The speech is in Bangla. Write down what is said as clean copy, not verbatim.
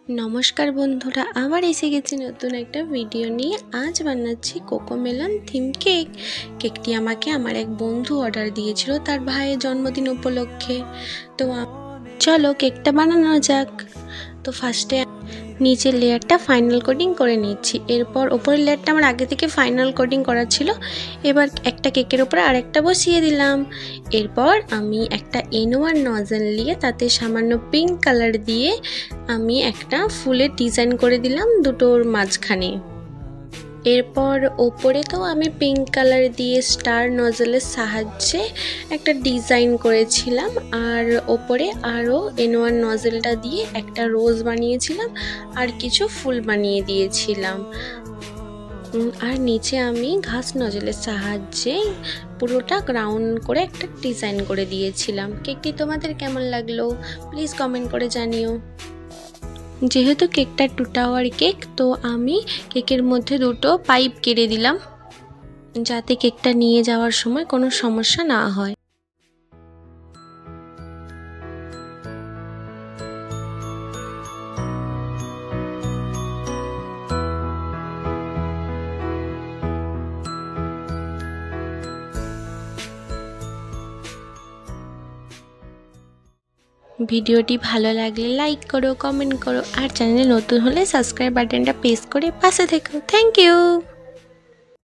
নমস্কার বন্ধুরা, আবার এসে গেছি নতুন একটা ভিডিও নিয়ে। আজ বানাচ্ছি কোকোমেলন থিম কেক। কেকটি আমাকে আমার এক বন্ধু অর্ডার দিয়েছিল তার ভাইয়ের জন্মদিন উপলক্ষে। তো চলো কেকটা বানানো যাক। তো ফার্স্টে নিচের লেয়ারটা ফাইনাল কোটিং করে নিচ্ছি। এরপর ওপরের লেয়ারটা আমার আগে থেকে ফাইনাল কোটিং করা ছিল। এবার একটা কেকের উপরে আরেকটা বসিয়ে দিলাম। এরপর আমি একটা N1 নজেল নিয়ে তাতে সামান্য পিঙ্ক কালার দিয়ে আমি একটা ফুলের ডিজাইন করে দিলাম দুটোর মাঝখানে। এরপর ওপরে তো আমি পিঙ্ক কালার দিয়ে স্টার নজলের সাহায্যে একটা ডিজাইন করেছিলাম, আর ওপরে আরও N1 নজলটা দিয়ে একটা রোজ বানিয়েছিলাম আর কিছু ফুল বানিয়ে দিয়েছিলাম। আর নিচে আমি ঘাস নজলের সাহায্যে পুরোটা গ্রাউন্ড করে একটা ডিজাইন করে দিয়েছিলাম। কেকটি তোমাদের কেমন লাগলো প্লিজ কমেন্ট করে জানিও। যেহেতু কেকটা 2 টাওয়ার কেক, তো আমি কেকের মধ্যে দুটো পাইপ কেটে দিলাম যাতে কেকটা নিয়ে যাওয়ার সময় কোনো সমস্যা না হয়। ভিডিওটি ভালো লাগলে লাইক করো, কমেন্ট করো, আর চ্যানেলে নতুন হলে সাবস্ক্রাইব বাটনটা প্রেস করে পাশে থেকো। Thank you.